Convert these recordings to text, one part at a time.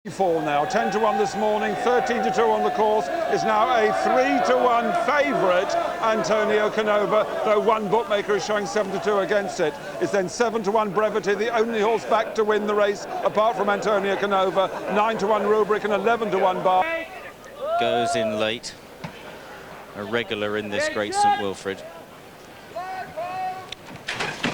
4 now, 10 to 1 this morning, 13 to 2 on the course, is now a 3 to 1 favourite, Antonio Canova, though one bookmaker is showing 7 to 2 against it. It's then 7 to 1 Brevity, the only horse back to win the race apart from Antonio Canova, 9 to 1 Rubric and 11 to 1 Bar. Goes in late, a regular in this great St Wilfrid.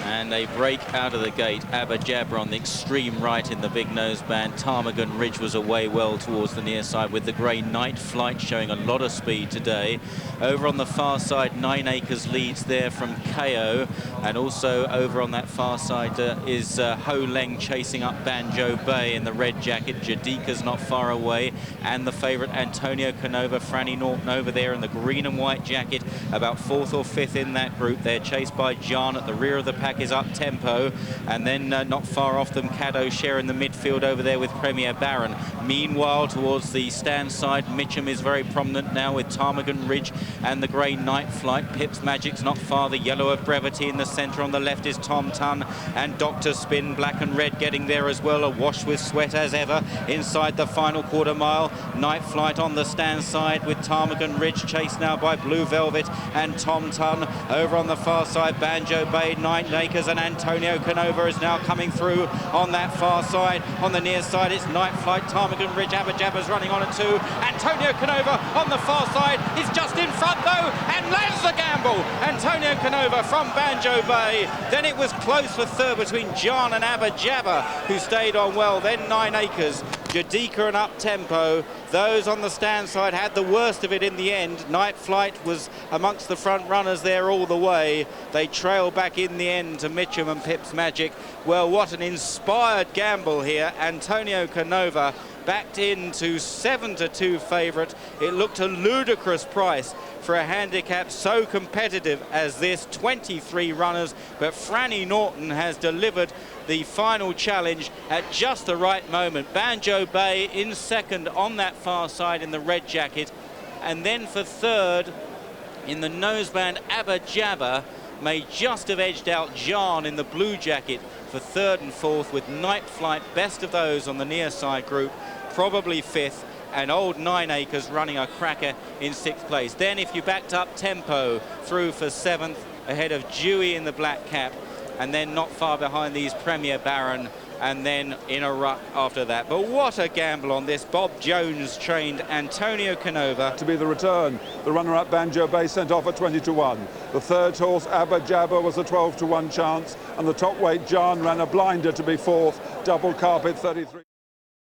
And they break out of the gate. Abba Jabra on the extreme right in the big noseband. Ptarmigan Ridge was away well towards the near side with the grey Night Flight showing a lot of speed today. Over on the far side, 9 Acres leads there from KO. And also over on that far side is Ho Leng chasing up Banjo Bay in the red jacket. Jadika's not far away. And the favourite Antonio Canova, Franny Norton over there in the green and white jacket. About 4th or 5th in that group. They're chased by John at the rear of the pack. Is up tempo, and then not far off them Caddo Share in the midfield over there with Premier Baron. Meanwhile, towards the stand side, Mitcham is very prominent now with Ptarmigan Ridge and the grey Night Flight. Pip's Magic's not far, the yellow of Brevity in the centre. On the left is Tom Tunn and Dr. Spin, black and red getting there as well, awash with sweat as ever inside the final quarter mile. Night Flight on the stand side with Ptarmigan Ridge chased now by Blue Velvet and Tom Tunn. Over on the far side, Banjo Bay, 9 Acres and Antonio Canova is now coming through on that far side. On the near side, it's Night Flight, Ptarmigan Ridge, Abba Jabba's running on at 2. Antonio Canova on the far side is just in front though and lands the gamble. Antonio Canova from Banjo Bay. Then it was close for third between John and Abba Jabba, who stayed on well. Then 9 Acres. Jadika and Up Tempo, those on the stand side had the worst of it in the end. Night Flight was amongst the front runners there all the way. They trail back in the end to Mitcham and Pip's Magic. Well, what an inspired gamble here. Antonio Canova backed into 7 to 2 favourite. It looked a ludicrous price for a handicap so competitive as this, 23 runners, but Franny Norton has delivered the final challenge at just the right moment. Banjo Bay in second on that far side in the red jacket, and then for third in the noseband, Abba Jabba may just have edged out John in the blue jacket for third and fourth, with Night Flight best of those on the near side group, probably fifth, and old 9 Acres running a cracker in 6th place. Then if you backed Up Tempo through for 7th ahead of Dewey in the black cap, and then not far behind these Premier Baron, and then in a ruck after that. But what a gamble on this. Bob Jones trained Antonio Canova. To be the return, the runner-up Banjo Bay sent off at 20 to 1. The third horse, Abba Jabba, was a 12 to 1 chance, and the top weight John ran a blinder to be 4th, double carpet 33.